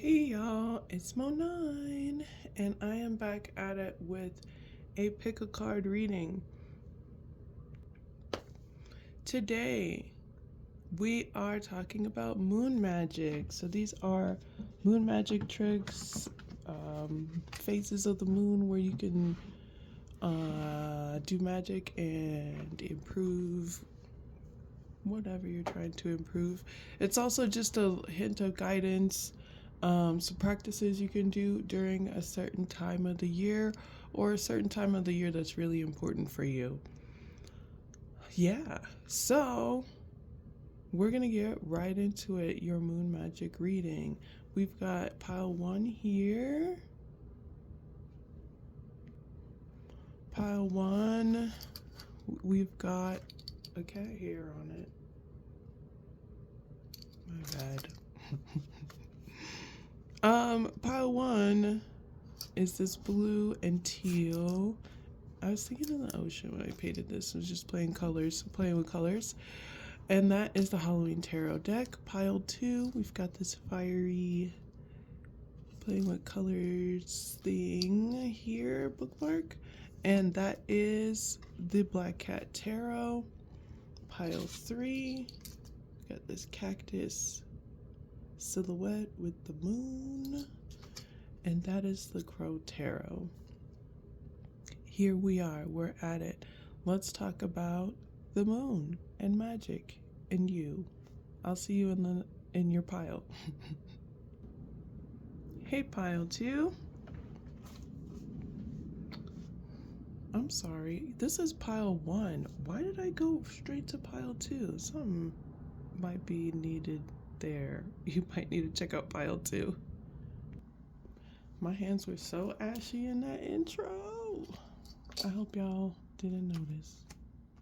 Hey y'all, it's Mo9, and I am back at it with a pick a card reading. Today, we are talking about moon magic. So these are moon magic tricks, phases of the moon where you can do magic and improve whatever you're trying to improve. It's also just a hint of guidance, some practices you can do during a certain time of the year or a certain time of the year that's really important for you. Yeah, so we're going to get right into it. Your moon magic reading. We've got pile 1 here. Pile 1, we've got a cat hair on it. My bad. Pile 1 is this blue and teal. I was thinking of the ocean when I painted this. I was just playing with colors. And that is the Halloween Tarot deck. Pile 2, we've got this fiery playing with colors thing here, bookmark. And that is the Black Cat Tarot. Pile 3, got this cactus silhouette with the moon. And that is the Crow Tarot. Here we are, we're at it. Let's talk about the moon and magic and you. I'll see you in your pile. Hey, pile 2. I'm sorry, this is pile 1. Why did I go straight to pile 2? Something might be needed there. You might need to check out pile 2. My hands were so ashy in that intro. I hope y'all didn't notice,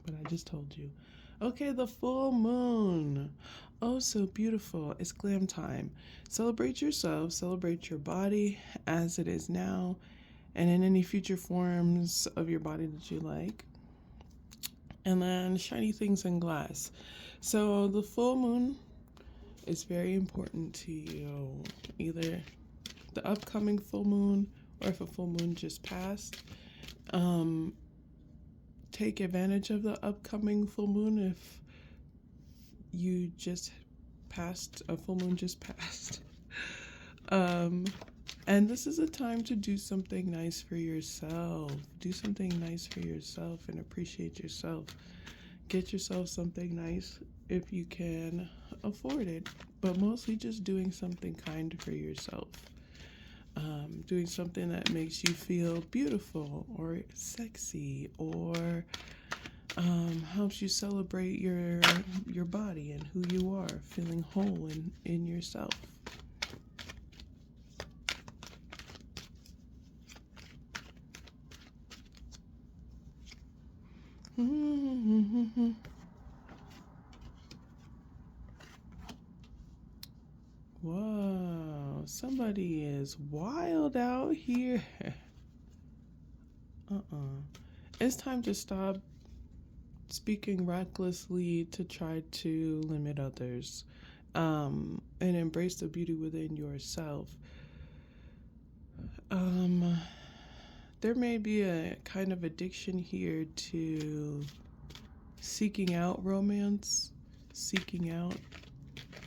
but I just told you. Okay, the full moon. Oh, so beautiful. It's glam time. Celebrate yourself, celebrate your body as it is now, and in any future forms of your body that you like. And then shiny things in glass. So the full moon is very important to you. Either the upcoming full moon or if a full moon just passed. Take advantage of the upcoming full moon if you just passed, a full moon just passed. And this is a time to do something nice for yourself. Do something nice for yourself and appreciate yourself. Get yourself something nice if you can afford it, but mostly just doing something kind for yourself. Doing something that makes you feel beautiful or sexy or helps you celebrate your body and who you are, feeling whole in yourself. Whoa, somebody is wild out here. It's time to stop speaking recklessly to try to limit others, and embrace the beauty within yourself. There may be a kind of addiction here to seeking out romance, seeking out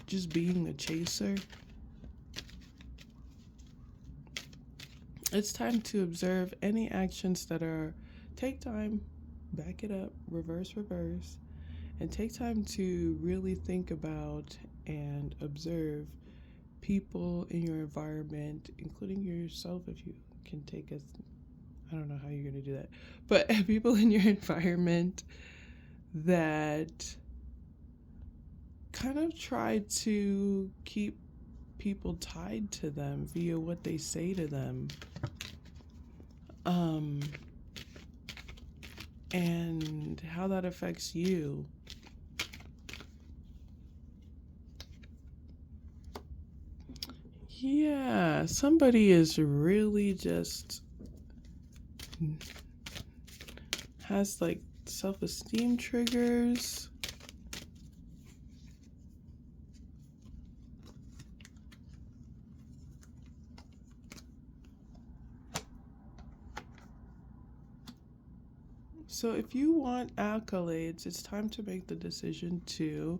just being the chaser. It's time to observe any actions that are, take time, back it up, reverse, and take time to really think about and observe people in your environment, including yourself if you can take us. I don't know how you're going to do that, but people in your environment that kind of try to keep people tied to them via what they say to them. And how that affects you. Yeah, somebody is really just has like self-esteem triggers. So if you want accolades, it's time to make the decision to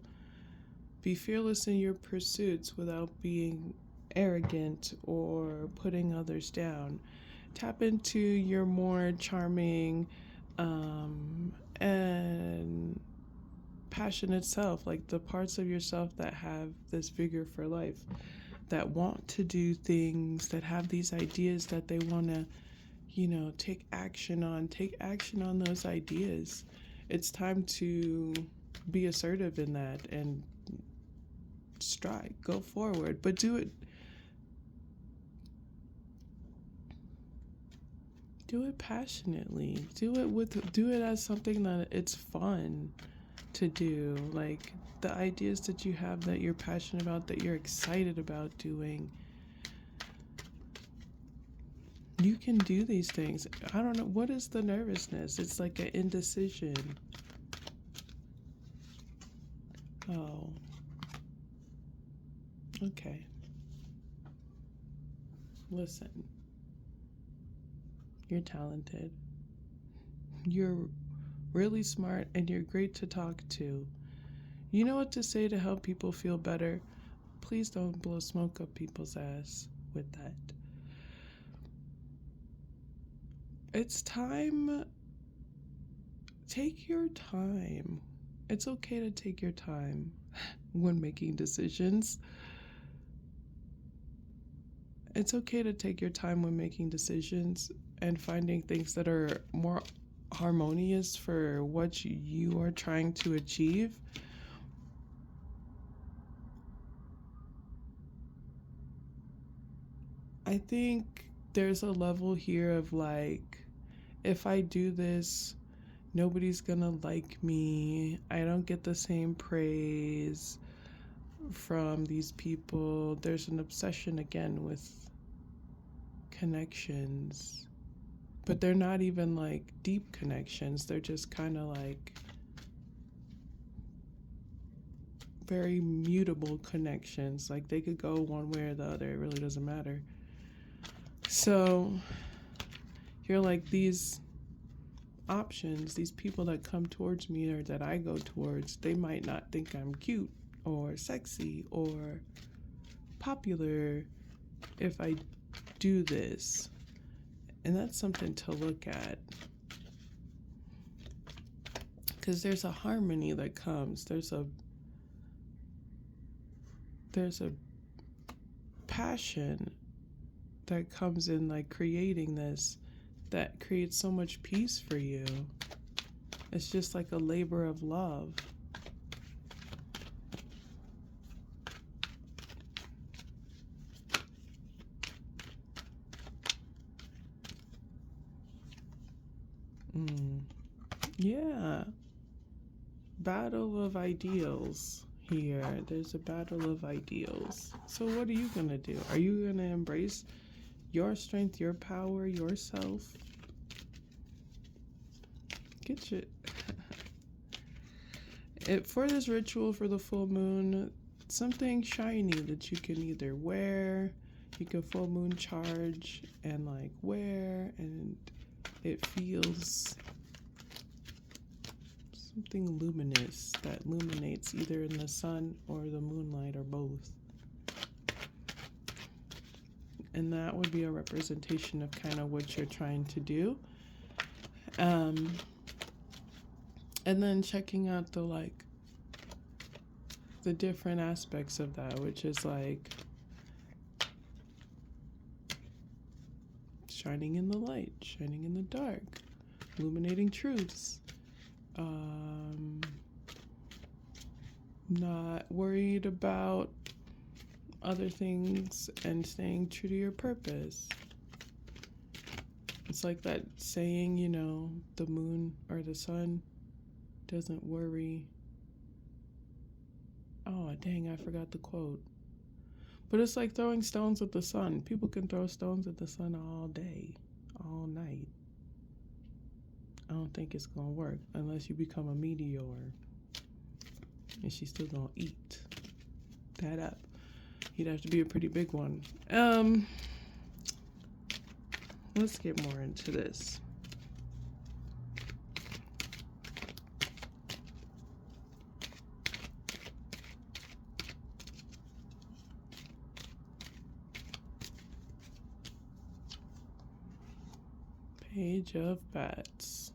be fearless in your pursuits without being arrogant or putting others down. Tap into your more charming and passionate self, like the parts of yourself that have this vigor for life, that want to do things, that have these ideas that they want to, take action on. Take action on those ideas. It's time to be assertive in that and strike, go forward, but do it passionately. Do it as something that it's fun to do. Like the ideas that you have that you're passionate about, that you're excited about doing. You can do these things. I don't know, what is the nervousness? It's like an indecision. Oh. Okay. Listen. You're talented. You're really smart and you're great to talk to. You know what to say to help people feel better. Please don't blow smoke up people's ass with that. It's time. Take your time. It's okay to take your time when making decisions. It's okay to take your time when making decisions and finding things that are more harmonious for what you are trying to achieve. I think there's a level here of like, if I do this, nobody's gonna like me. I don't get the same praise from these people. There's an obsession again with connections, but they're not even like deep connections. They're just kind of like very mutable connections. Like they could go one way or the other. It really doesn't matter. So you're like, these options, these people that come towards me or that I go towards, they might not think I'm cute or sexy or popular if I do this. And that's something to look at, because there's a harmony that comes. There's a passion that comes in like creating this, that creates so much peace for you. It's just like a labor of love. Yeah. Battle of ideals here. There's a battle of ideals. So what are you going to do? Are you going to embrace your strength, your power, yourself? Get your... For this ritual for the full moon, something shiny that you can either wear, you can full moon charge and like wear, and it feels something luminous that illuminates either in the sun or the moonlight or both. And that would be a representation of kind of what you're trying to do. And then checking out the different aspects of that, which is like shining in the light, shining in the dark, illuminating truths, not worried about other things and staying true to your purpose. It's like that saying, the moon or the sun doesn't worry. Oh, dang, I forgot the quote. But it's like throwing stones at the sun. People can throw stones at the sun all day, all night. I don't think it's going to work unless you become a meteor. And she's still going to eat that up. You'd have to be a pretty big one. Let's get more into this. Page of Bats.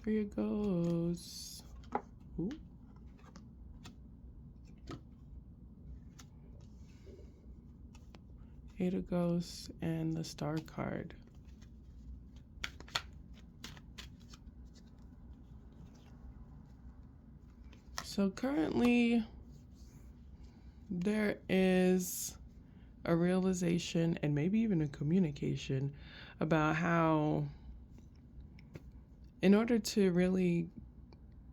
Here it goes. Ooh. Eight of Ghosts and the Star card. So currently, there is a realization and maybe even a communication about how, in order to really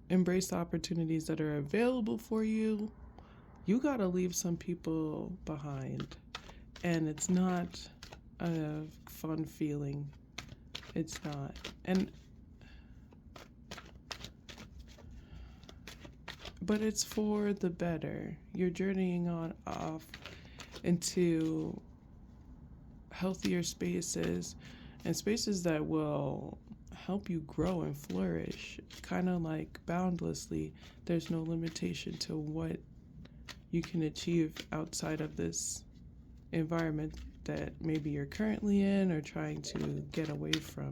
embrace the opportunities that are available for you, you gotta leave some people behind. And it's not a fun feeling. It's not. But it's for the better. You're journeying off into healthier spaces and spaces that will help you grow and flourish, kind of like boundlessly. There's no limitation to what you can achieve outside of this environment that maybe you're currently in or trying to get away from.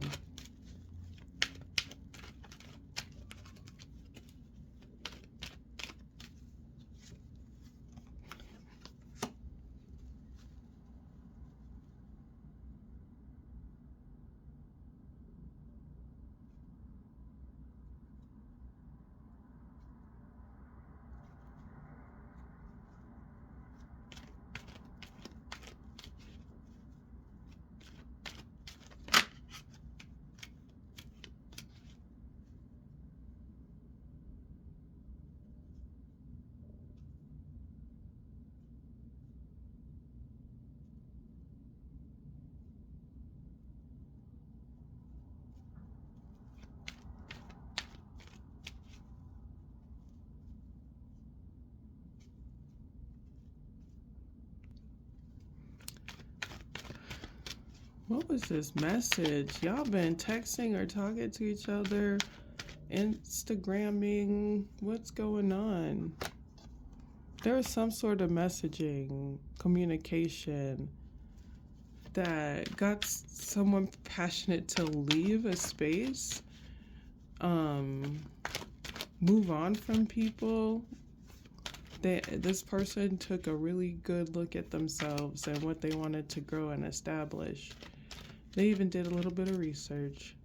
What was this message? Y'all been texting or talking to each other, Instagramming? What's going on? There was some sort of messaging, communication that got someone passionate to leave a space, move on from people. This person took a really good look at themselves and what they wanted to grow and establish. They even did a little bit of research.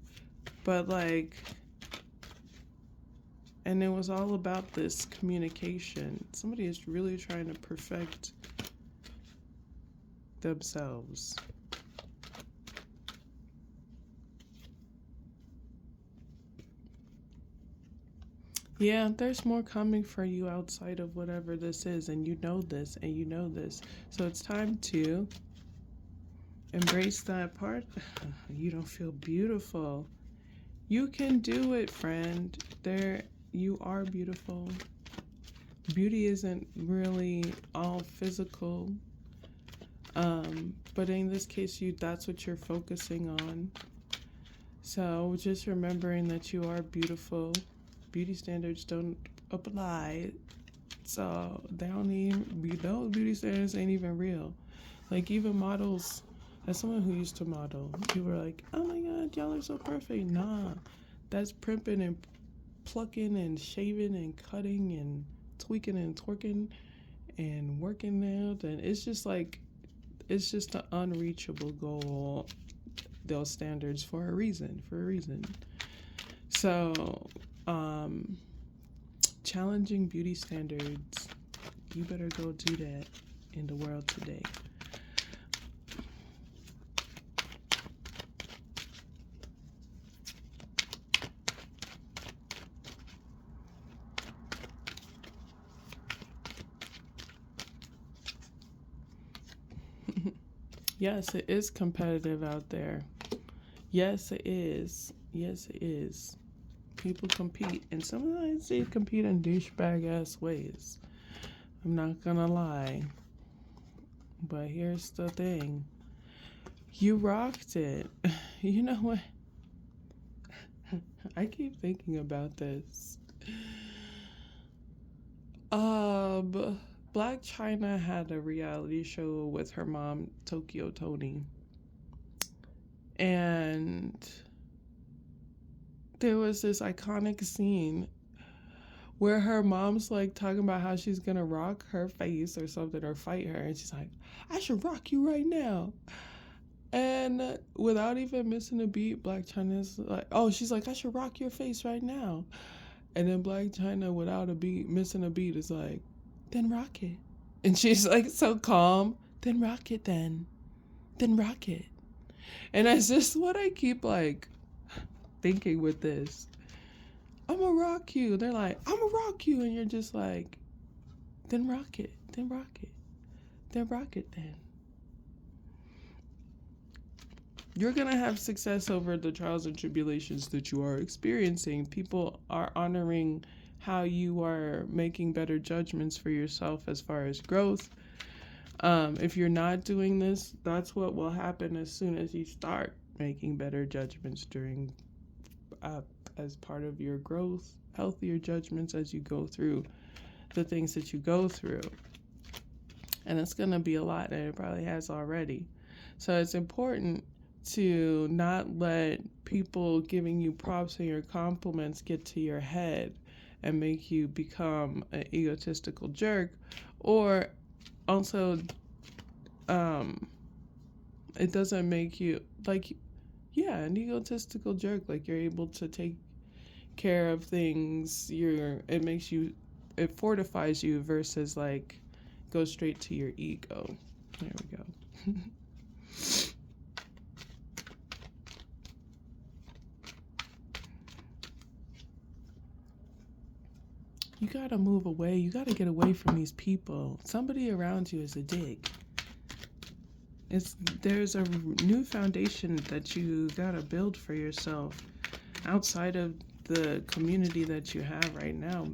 But and it was all about this communication. Somebody is really trying to perfect themselves. Yeah, there's more coming for you outside of whatever this is, and you know this, and you know this. So it's time to embrace that part. You don't feel beautiful. You can do it, friend. You are beautiful. Beauty isn't really all physical. But in this case, that's what you're focusing on. So just remembering that you are beautiful. Beauty standards don't apply. So those beauty standards ain't even real. Like even models, as someone who used to model, people were like, oh my God, y'all are so perfect. Nah, that's primping and plucking and shaving and cutting and tweaking and twerking and working out. And it's just an unreachable goal, those standards for a reason. So, challenging beauty standards, you better go do that in the world today. Yes, it is competitive out there. Yes, it is. People compete, and sometimes they compete in douchebag ass ways. I'm not gonna lie. But here's the thing. You rocked it. You know what? I keep thinking about this. Black China had a reality show with her mom, Tokyo Tony. And there was this iconic scene where her mom's like talking about how she's gonna rock her face or something or fight her. And she's like, I should rock you right now. And without even missing a beat, Black China's like, oh, she's like, I should rock your face right now. And then Black China, without a beat, missing a beat, is like, then rock it. And she's like so calm, then rock it then. Then rock it. And that's just what I keep like thinking with this. I'm gonna rock you. They're like, I'm gonna rock you. And you're just like, then rock it. Then rock it. Then rock it then. You're going to have success over the trials and tribulations that you are experiencing. People are honoring how you are making better judgments for yourself as far as growth. If you're not doing this, that's what will happen as soon as you start making better judgments during, as part of your growth, healthier judgments as you go through the things that you go through. And it's going to be a lot, and it probably has already. So it's important to not let people giving you props and your compliments get to your head and make you become an egotistical jerk, or also it doesn't make you like, yeah, an egotistical jerk. Like, you're able to take care of things, it fortifies you versus like go straight to your ego. There we go. You gotta move away. You gotta get away from these people. Somebody around you is a dick. There's a new foundation that you gotta build for yourself outside of the community that you have right now,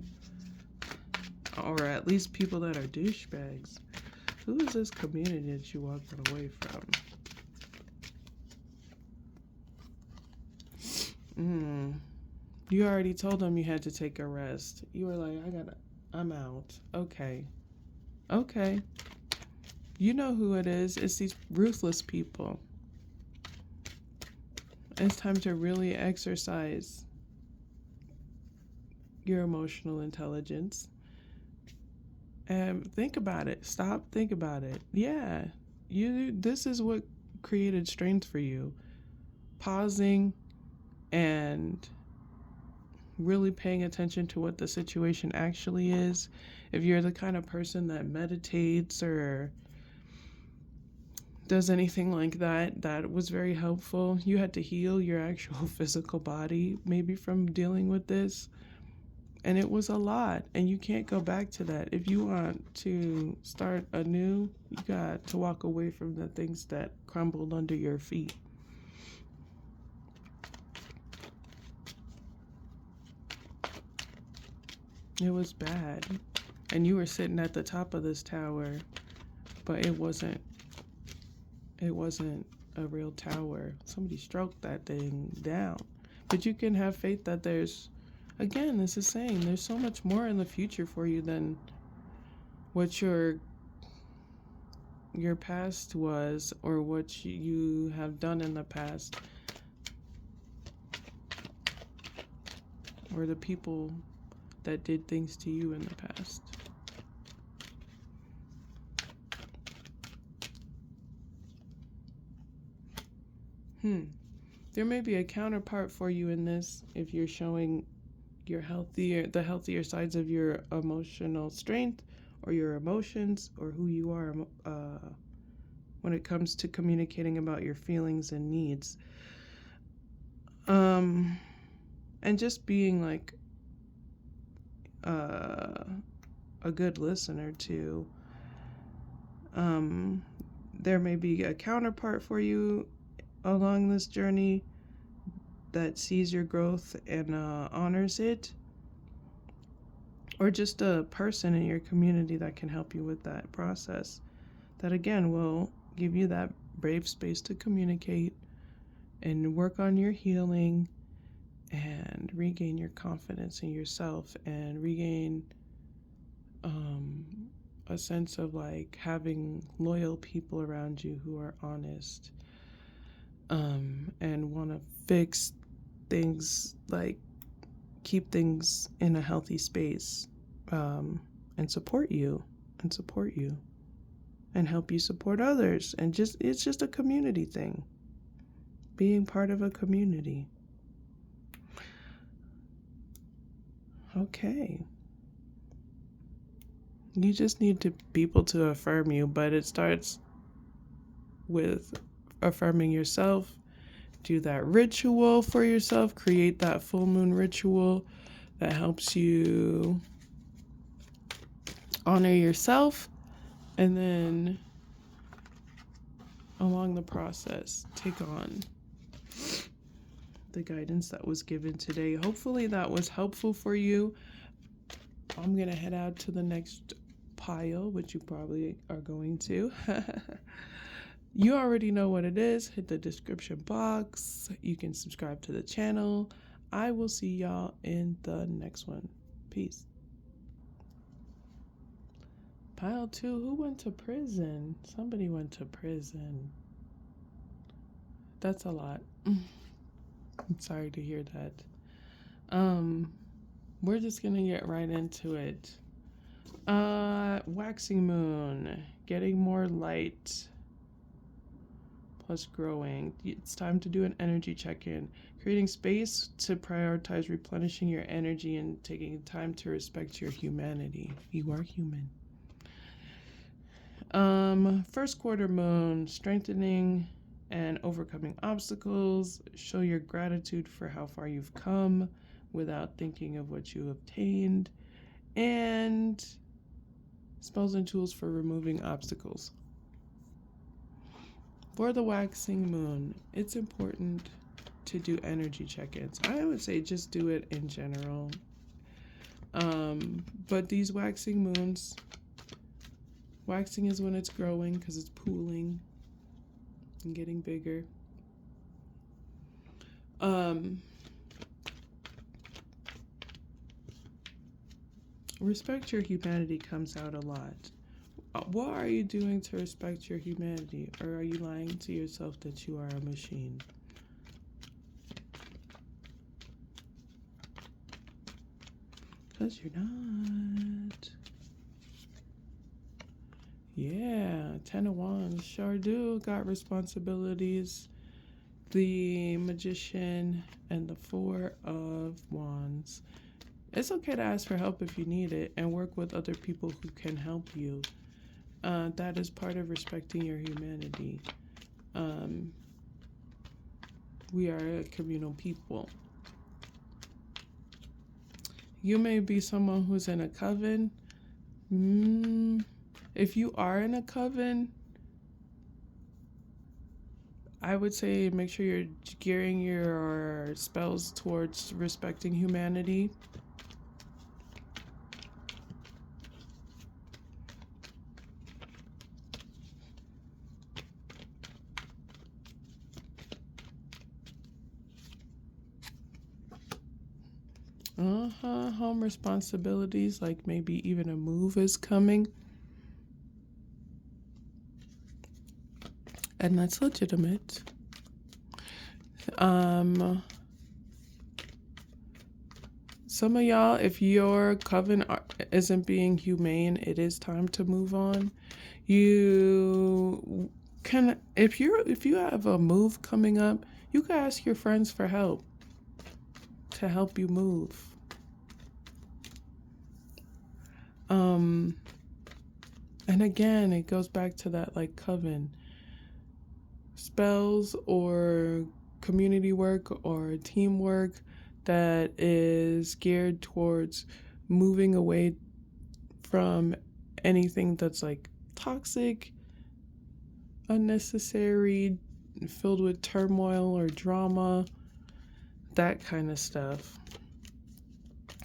or at least people that are douchebags. Who is this community that you walking away from? You already told them you had to take a rest. You were like, I'm out. Okay. You know who it is. It's these ruthless people. It's time to really exercise your emotional intelligence. And think about it. Think about it. Yeah. This is what created strength for you. Pausing and really paying attention to what the situation actually is. If you're the kind of person that meditates or does anything like that, that was very helpful. You had to heal your actual physical body maybe from dealing with this. And it was a lot, and you can't go back to that. If you want to start anew, you got to walk away from the things that crumbled under your feet. It was bad. And you were sitting at the top of this tower, but it wasn't a real tower. Somebody stroked that thing down. But you can have faith that there's, again, this is saying there's so much more in the future for you than what your past was or what you have done in the past, or the people that did things to you in the past. There may be a counterpart for you in this if you're showing the healthier sides of your emotional strength or your emotions or who you are when it comes to communicating about your feelings and needs. And just being like a good listener too. There may be a counterpart for you along this journey that sees your growth and honors it, or just a person in your community that can help you with that process, that again will give you that brave space to communicate and work on your healing and regain your confidence in yourself and regain a sense of like having loyal people around you who are honest, and want to fix things, like keep things in a healthy space, and support you and help you support others. And just, it's just a community thing, being part of a community. Okay. You just need people to affirm you, but it starts with affirming yourself. Do that ritual for yourself. Create that full moon ritual that helps you honor yourself. And then along the process, take on the guidance that was given today. Hopefully that was helpful for you. I'm going to head out to the next pile, which you probably are going to. You already know what it is. Hit the description box. You can subscribe to the channel. I will see y'all in the next one. Peace. Pile 2, who went to prison? Somebody went to prison. That's a lot. I'm sorry to hear that. We're just gonna get right into it. Waxing moon, getting more light plus growing. It's time to do an energy check-in. Creating space to prioritize replenishing your energy and taking time to respect your humanity. You are human. First quarter moon, strengthening and overcoming obstacles. Show your gratitude for how far you've come without thinking of what you obtained. And spells and tools for removing obstacles. For the waxing moon, it's important to do energy check-ins. I would say just do it in general. But these waxing moons, waxing is when it's growing because it's pooling and getting bigger. Respect your humanity comes out a lot. What are you doing to respect your humanity? Or are you lying to yourself that you are a machine? Because you're not. Yeah, 10 of Wands. Sure do got responsibilities. The Magician and the 4 of Wands. It's okay to ask for help if you need it and work with other people who can help you. That is part of respecting your humanity. We are a communal people. You may be someone who's in a coven. If you are in a coven, I would say make sure you're gearing your spells towards respecting humanity. Home responsibilities, like maybe even a move is coming. And that's legitimate. Some of y'all, if your coven isn't being humane, it is time to move on. You can, if you have a move coming up, you can ask your friends for help to help you move. And again, it goes back to that like coven. Spells or community work or teamwork that is geared towards moving away from anything that's like toxic, unnecessary, filled with turmoil or drama, that kind of stuff.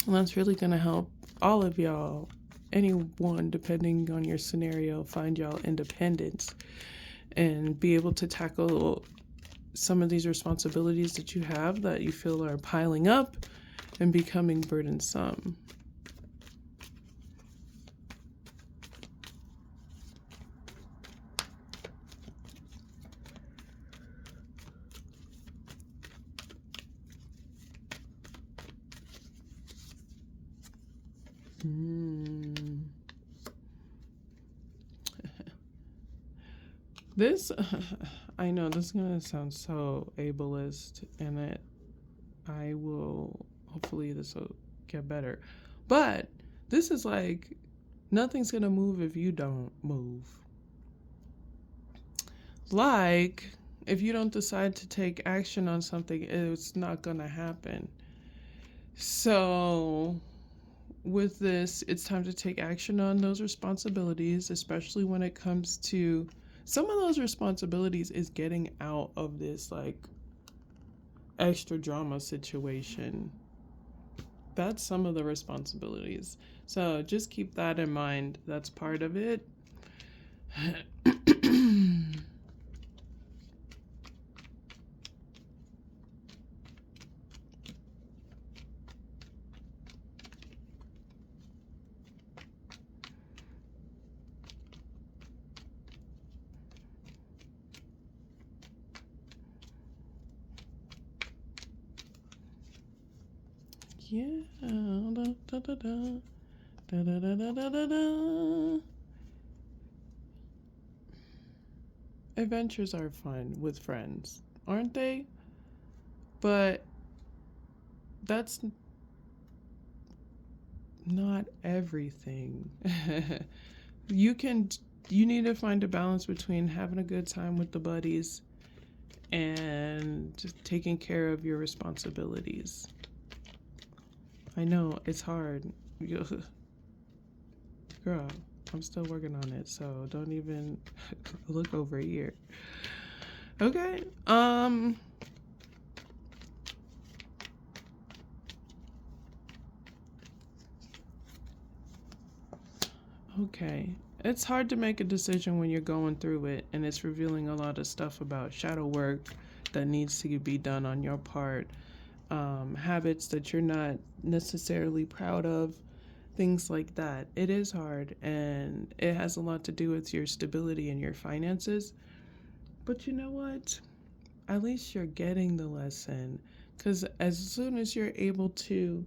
And that's really going to help all of y'all, anyone, depending on your scenario, find y'all independence and be able to tackle some of these responsibilities that you have that you feel are piling up and becoming burdensome. Mm. This, I know this is gonna sound so ableist, and I will, hopefully this will get better. But this is like, nothing's gonna move if you don't move. Like, if you don't decide to take action on something, it's not gonna happen. So, with this, it's time to take action on those responsibilities, especially when it comes to some of those responsibilities is getting out of this like extra drama situation. That's some of the responsibilities. So just keep that in mind. That's part of it. Yeah. Da, da, da, da. Da, da, da, da, da, da, da. Adventures are fun with friends, aren't they? But that's not everything. you can you need to find a balance between having a good time with the buddies and just taking care of your responsibilities. I know it's hard. Girl, I'm still working on it, so don't even look over here. Okay. Okay. It's hard to make a decision when you're going through it, and it's revealing a lot of stuff about shadow work that needs to be done on your part, habits that you're not necessarily proud of, things like that. It is hard, and it has a lot to do with your stability and your finances. But you know what? At least you're getting the lesson. Because as soon as you're able to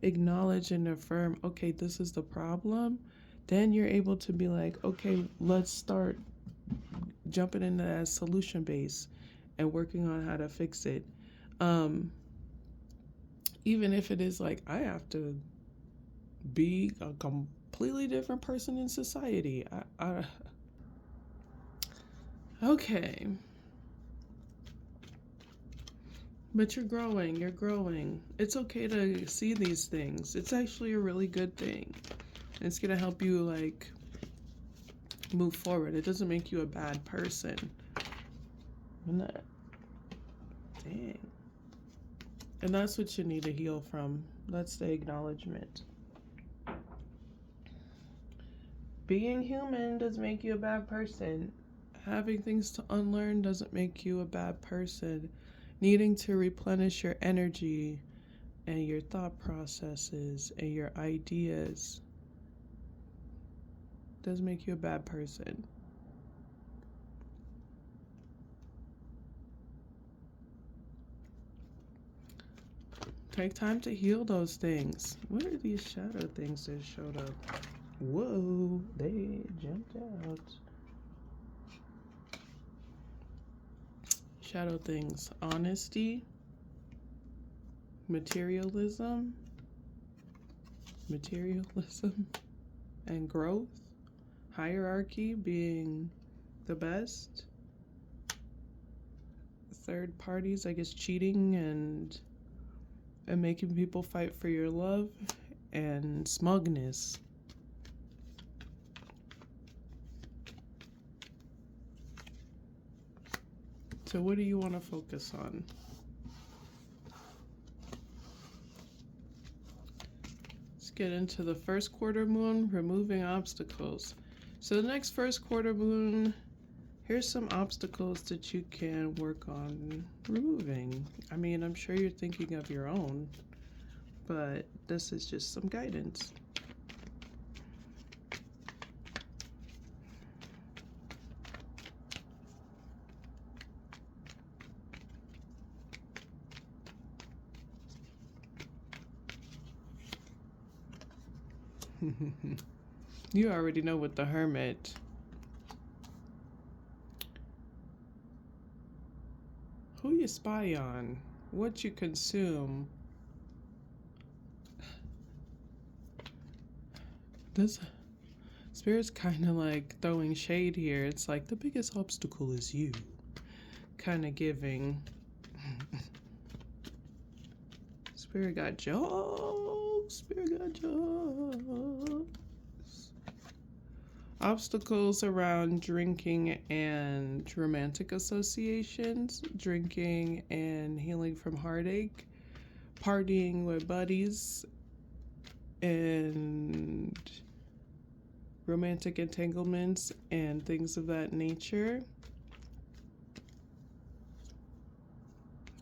acknowledge and affirm, okay, this is the problem, then you're able to be like, okay, let's start jumping into that solution base and working on how to fix it. Um, Even if it is like, I have to be a completely different person in society. Okay. But you're growing. It's okay to see these things. It's actually a really good thing. It's gonna help you like move forward. It doesn't make you a bad person. Dang. And that's what you need to heal from. That's the acknowledgement. Being human doesn't make you a bad person. Having things to unlearn doesn't make you a bad person. Needing to replenish your energy and your thought processes and your ideas doesn't make you a bad person. Take time to heal those things. What are these shadow things that showed up? Whoa, they jumped out. Shadow things. Honesty, materialism, and growth. Hierarchy being the best. Third parties, I guess, cheating and making people fight for your love, and smugness. So what do you want to focus on? Let's get into the first quarter moon, removing obstacles. So the next first quarter moon, here's some obstacles that you can work on removing. I mean, I'm sure you're thinking of your own, but this is just some guidance. You already know with the Hermit. Who you spy on? What you consume? This Spirit's kind of like throwing shade here. It's like the biggest obstacle is you. Kind of giving. Spirit got jokes. Spirit got jokes. Obstacles around drinking and romantic associations, drinking and healing from heartache, partying with buddies, and romantic entanglements and things of that nature.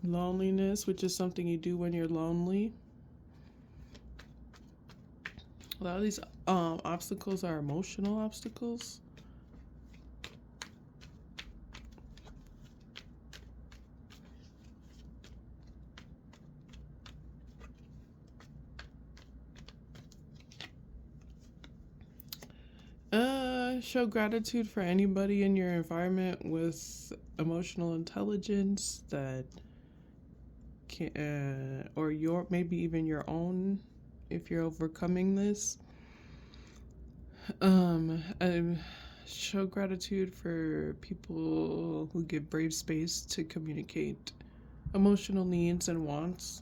Loneliness, which is something you do when you're lonely. A lot of these obstacles are emotional obstacles. Show gratitude for anybody in your environment with emotional intelligence that can, or maybe even your own, if you're overcoming this. Show gratitude for people who give brave space to communicate emotional needs and wants.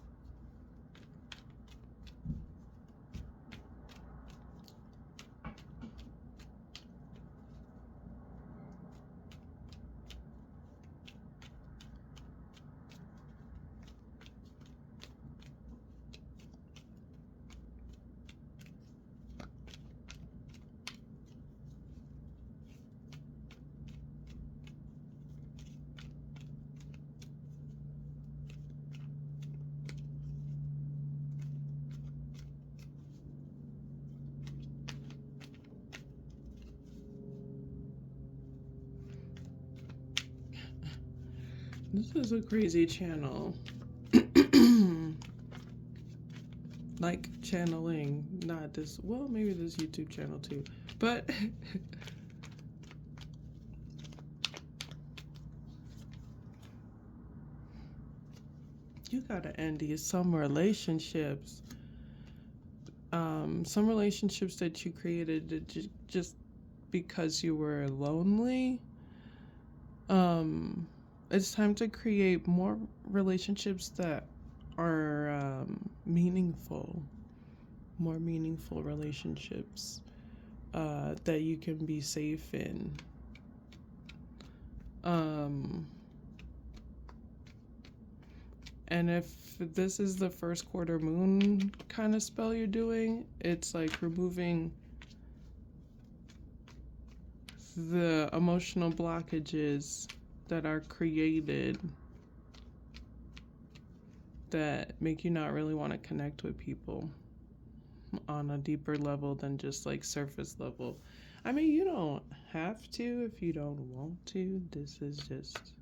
This is a crazy channel. Like channeling, not this, well, maybe this YouTube channel too, but you gotta end some relationships. Some relationships that you created just because you were lonely. It's time to create more relationships that are meaningful, more meaningful relationships that you can be safe in. And if this is the first quarter moon kind of spell you're doing, it's like removing the emotional blockages that are created that make you not really want to connect with people on a deeper level than just like surface level. I mean, you don't have to if you don't want to. This is just,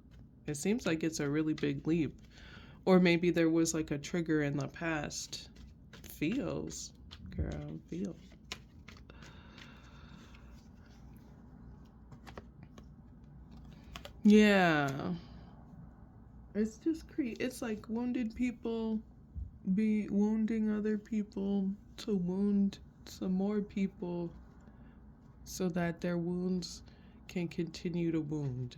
it seems like it's a really big leap. Or maybe there was like a trigger in the past. Feels, girl, feels. Yeah. It's just it's like wounded people be wounding other people to wound some more people so that their wounds can continue to wound.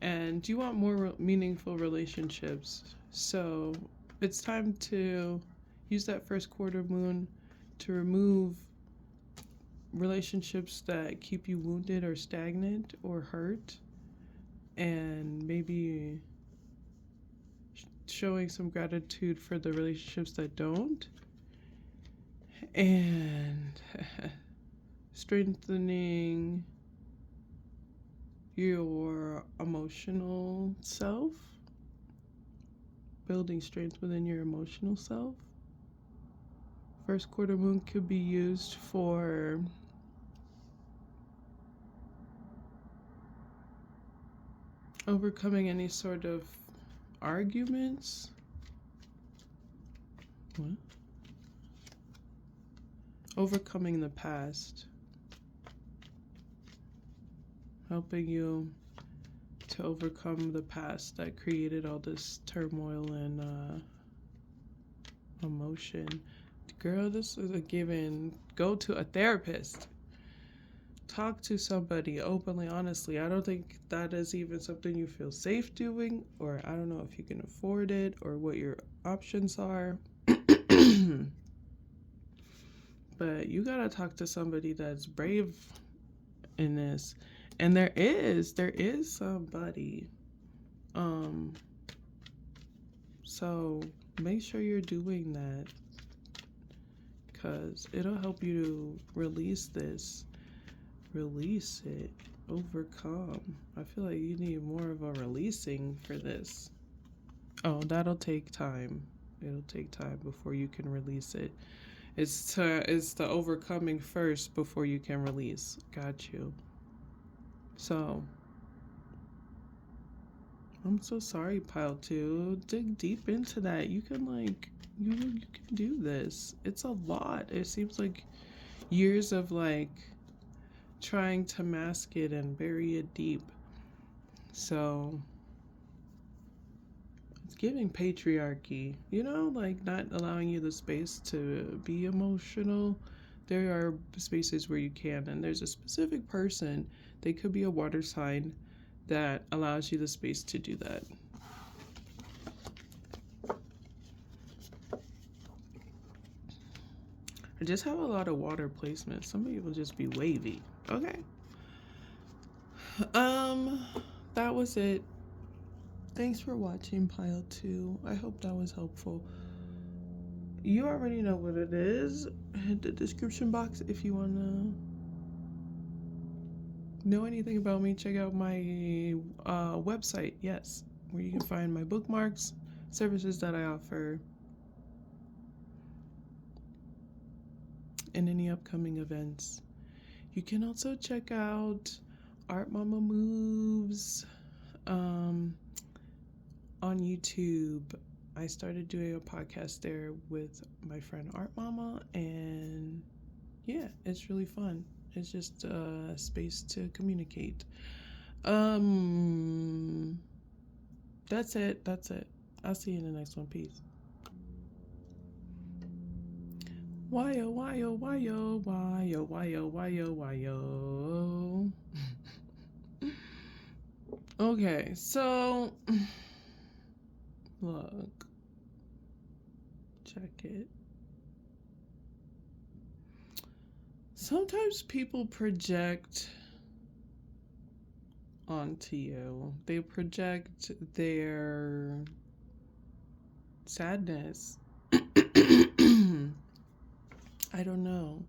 And you want more meaningful relationships. So it's time to use that first quarter moon to remove relationships that keep you wounded or stagnant or hurt, and maybe showing some gratitude for the relationships that don't, and strengthening your emotional self, building strength within your emotional self. First quarter moon could be used for overcoming any sort of arguments. What? overcoming the past, helping you to overcome the past that created all this turmoil and emotion. Girl, this is a given. Go to a therapist. Talk to somebody openly, honestly. I don't think that is even something you feel safe doing, or I don't know if you can afford it or what your options are. But you gotta talk to somebody that's brave in this. And there is somebody. So make sure you're doing that, because it'll help you to release this. Release it. Overcome. I feel like you need more of a releasing for this. Oh, that'll take time. It'll take time before you can release it. It's the overcoming first before you can release. Got you. So I'm so sorry, Pile 2. Dig deep into that. You can you can do this. It's a lot. It seems like years of trying to mask it and bury it deep. So it's giving patriarchy, not allowing you the space to be emotional. There are spaces where you can, and there's a specific person, they could be a water sign, that allows you the space to do that. I just have a lot of water placement. Somebody will just be wavy. Okay. That was it. Thanks for watching, Pile 2. I hope that was helpful. You already know what it is. Hit the description box if you want to know anything about me. Check out my website, yes, where you can find my bookmarks, services that I offer, and any upcoming events. You can also check out Art Mama Moves on YouTube. I started doing a podcast there with my friend Art Mama, and yeah, it's really fun. It's just a space to communicate. That's it. I'll see you in the next one. Peace. Why oh. Okay, so look. Check it. Sometimes people project onto you. They project their sadness. I don't know.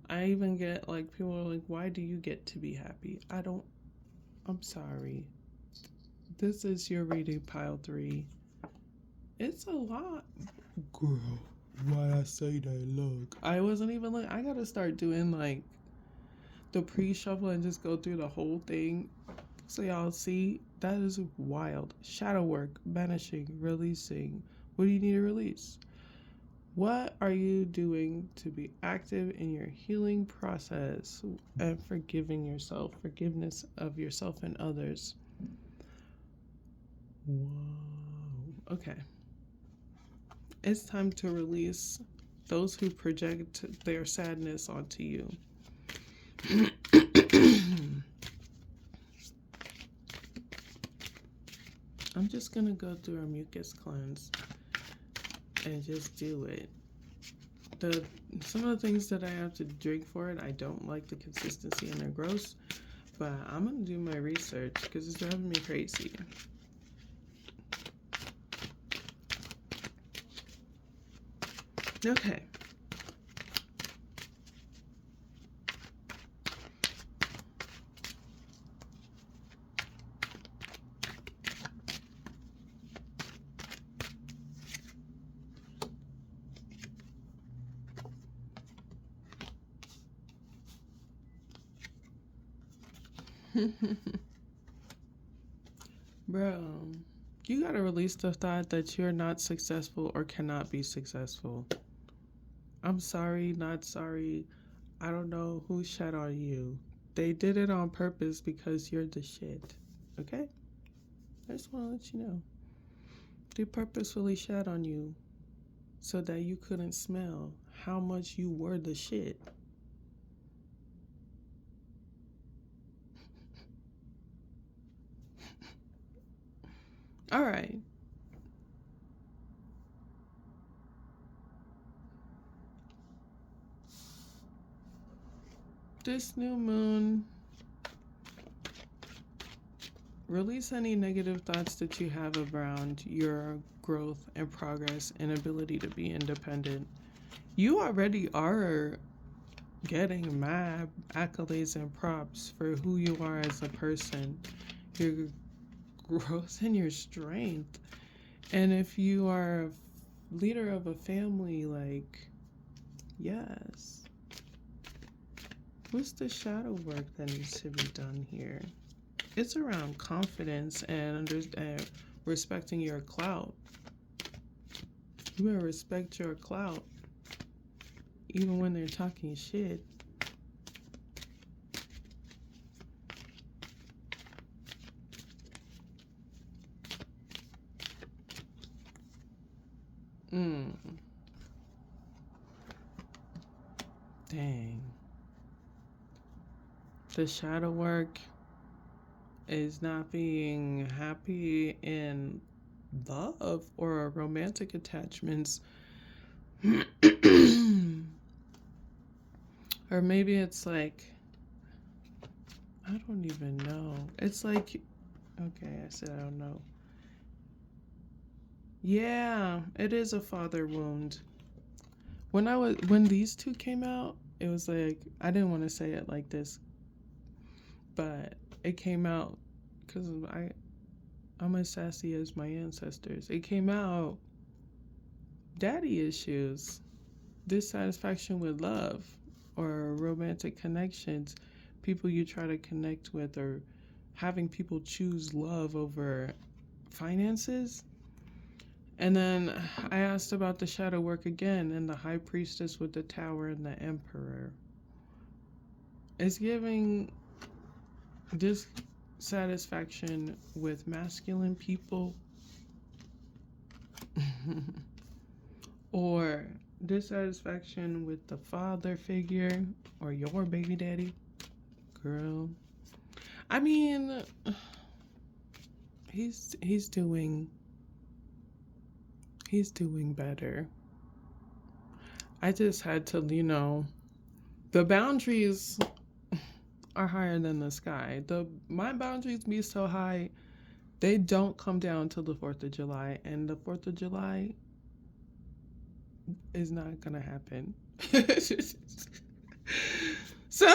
I even get people are like, why do you get to be happy? I'm sorry. This is your reading, Pile 3. It's a lot. Girl, why I say that? Look. I wasn't even I gotta start doing the pre-shuffle and just go through the whole thing so y'all see. That is wild. Shadow work, banishing, releasing. What do you need to release? What are you doing to be active in your healing process and forgiving yourself, forgiveness of yourself and others? Whoa. Okay. It's time to release those who project their sadness onto you. I'm just going to go through a mucus cleanse and just do it. Some of the things that I have to drink for it, I don't like the consistency and they're gross, but I'm going to do my research because it's driving me crazy. Okay. Bro, you gotta release the thought that you're not successful or cannot be successful. I'm sorry, not sorry. I don't know who shat on you. They did it on purpose because you're the shit. Okay? I just want to let you know. They purposefully shat on you so that you couldn't smell how much you were the shit. All right. This new moon, release any negative thoughts that you have around your growth and progress and ability to be independent. You already are getting mad accolades and props for who you are as a person, your growth and your strength. And if you are a leader of a family, like, yes. What's the shadow work that needs to be done here? It's around confidence and respecting your clout. You better respect your clout, even when they're talking shit. Mm. Dang. The shadow work is not being happy in love or romantic attachments. Or maybe it's like, I don't even know. It's like, okay, I said I don't know. Yeah, it is a father wound. When these two came out, it was like, I didn't want to say it like this, but it came out because I'm as sassy as my ancestors. It came out daddy issues, dissatisfaction with love or romantic connections, people you try to connect with, or having people choose love over finances. And then I asked about the shadow work again, and the high priestess with the tower and the emperor. It's giving dissatisfaction with masculine people or dissatisfaction with the father figure or your baby daddy. Girl, I mean, he's doing better. I just had to, the boundaries are higher than the sky. My boundaries be so high, they don't come down till the 4th of July, and the 4th of July is not gonna happen. So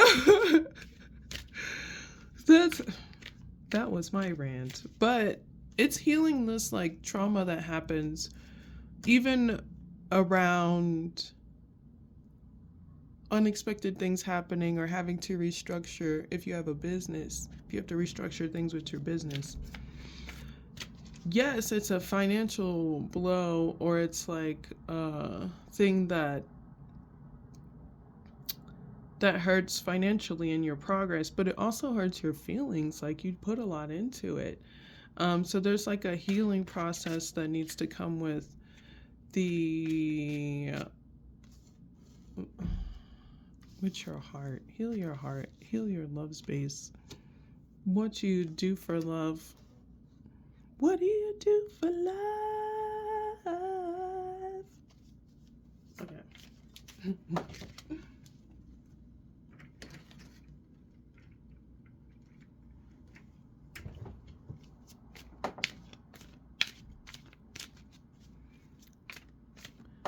that was my rant. But it's healing this like trauma that happens even around unexpected things happening or having to restructure. If you have a business, if you have to restructure things with your business, yes, it's a financial blow, or it's like a thing that hurts financially in your progress, but it also hurts your feelings. Like, you put a lot into it. So there's like a healing process that needs to come with your heart. Heal your heart. Heal your love space. What you do for love. What do you do for love? Okay.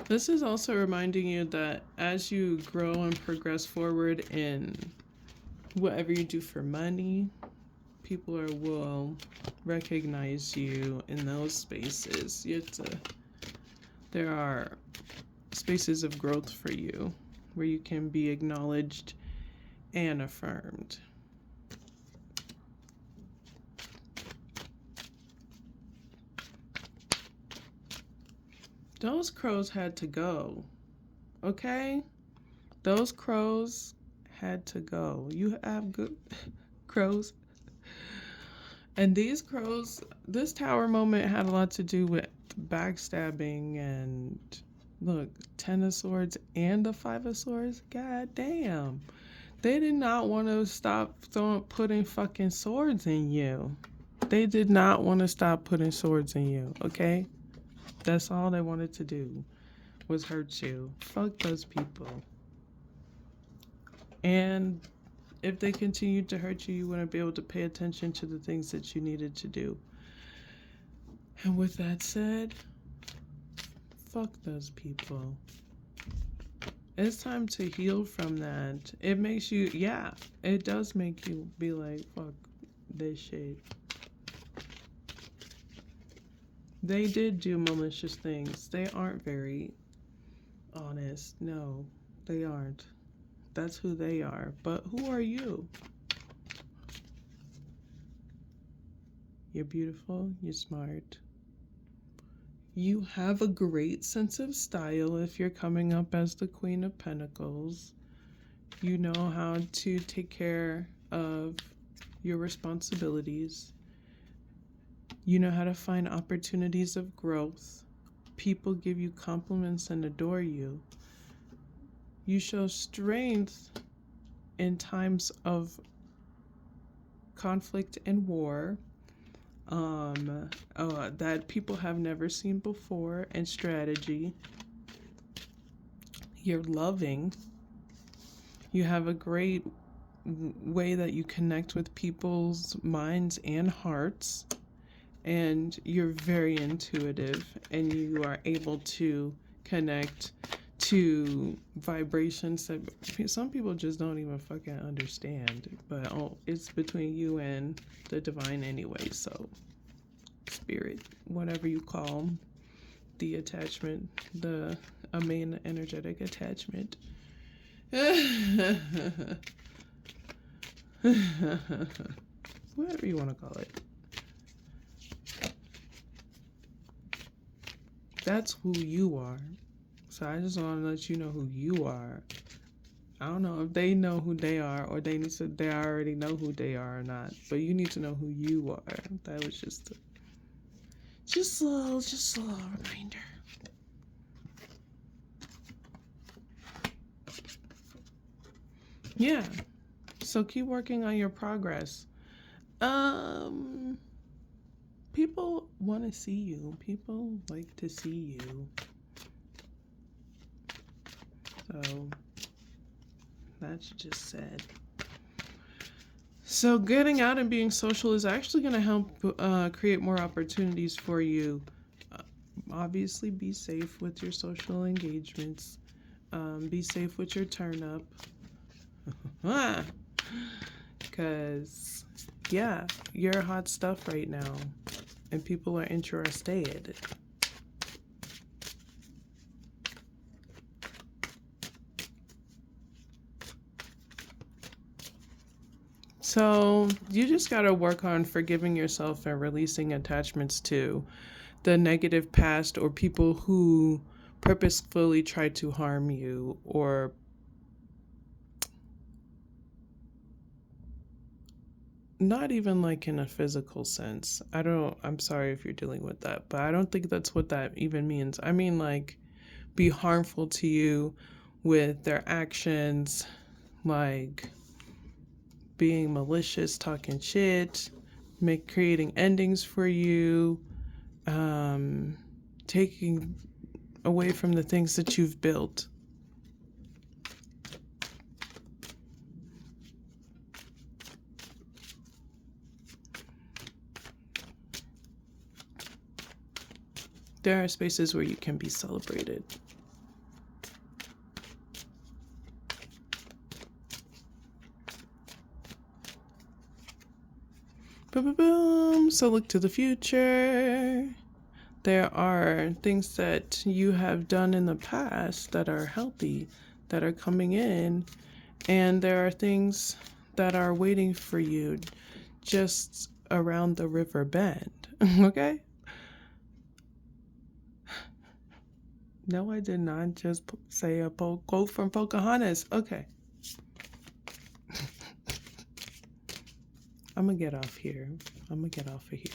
This is also reminding you that as you grow and progress forward in whatever you do for money, people will recognize you in those spaces. There are spaces of growth for you where you can be acknowledged and affirmed. Those crows had to go. Okay? Those crows had to go. You have good crows. And these crows, this tower moment had a lot to do with backstabbing and look, 10 of Swords and the 5 of Swords. God damn. They did not want to stop putting fucking swords in you. They did not want to stop putting swords in you, okay? That's all they wanted to do was hurt you. Fuck those people. And if they continued to hurt you, you wouldn't be able to pay attention to the things that you needed to do. And with that said, fuck those people. It's time to heal from that. It makes you, yeah, it does make you be like, fuck this shit. They did do malicious things. They aren't very honest. No, they aren't. That's who they are. But who are you? You're beautiful. You're smart. You have a great sense of style if you're coming up as the Queen of Pentacles. You know how to take care of your responsibilities. You know how to find opportunities of growth. People give you compliments and adore you. You show strength in times of conflict and war that people have never seen before, and strategy. You're loving. You have a great way that you connect with people's minds and hearts, and you're very intuitive, and you are able to connect to vibrations that some people just don't even fucking understand. But it's between you and the divine anyway, so spirit, whatever you call the attachment, a main energetic attachment. Whatever you want to call it. That's who you are. So I just want to let you know who you are. I don't know if they know who they are, or they already know who they are or not. But you need to know who you are. That was just a little reminder. Yeah. So keep working on your progress. People want to see you. People like to see you. So that's just said. So getting out and being social is actually going to help create more opportunities for you. Obviously, be safe with your social engagements. Be safe with your turn up. Because, yeah, you're hot stuff right now. And people are interested. So you just got to work on forgiving yourself and releasing attachments to the negative past or people who purposefully try to harm you, or not even like in a physical sense. I'm sorry if you're dealing with that, but I don't think that's what that even means. I mean, like, be harmful to you with their actions, like being malicious, talking shit, creating endings for you, taking away from the things that you've built. There are spaces where you can be celebrated. Boom. So look to the future. There are things that you have done in the past that are healthy, that are coming in, and there are things that are waiting for you just around the river bend. Okay? No, I did not just say a quote from Pocahontas. Okay. I'm gonna get off here. I'm gonna get off of here.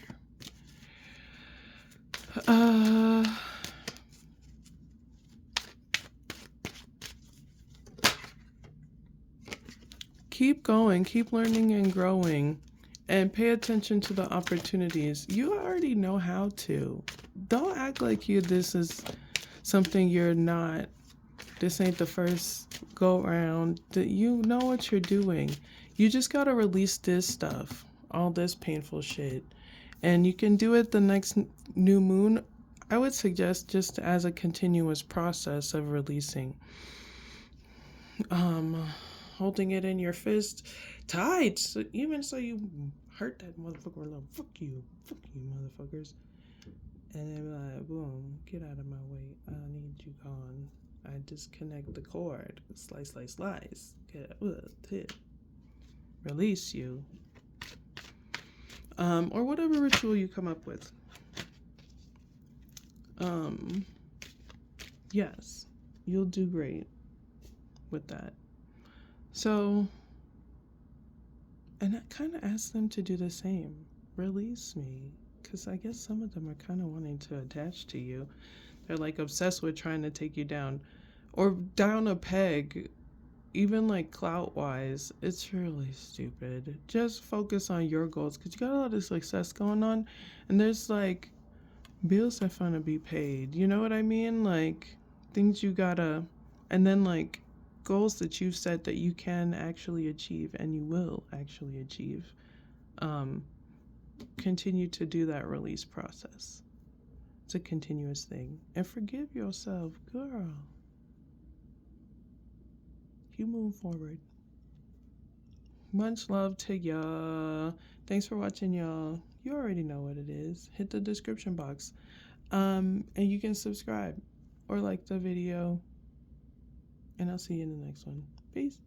Keep going, keep learning and growing, and pay attention to the opportunities. You already know how to. Don't act like this is something you're not. This ain't the first go around. That you know what you're doing. You just gotta release this stuff, all this painful shit, and you can do it the next new moon. I would suggest just as a continuous process of releasing. Holding it in your fist tight, so even so you hurt that motherfucker a little. Fuck you, motherfuckers. And then like, boom, get out of my way. I need you gone. I disconnect the cord. Slice, slice, slice. Release you. Or whatever ritual you come up with. Yes, you'll do great with that. So, and I kind of asked them to do the same. Release me. Because I guess some of them are kind of wanting to attach to you. They're like obsessed with trying to take you down. Or down a peg. Even like clout wise. It's really stupid. Just focus on your goals. Because you got a lot of success going on. And there's like bills that finna be paid. You know what I mean? Like things you gotta. And then like goals that you've set that you can actually achieve and you will actually achieve. Continue to do that release process. It's a continuous thing. And forgive yourself, girl. You move forward. Much love to y'all. Thanks for watching, y'all. You already know what it is. Hit the description box. And you can subscribe or like the video. And I'll see you in the next one. Peace.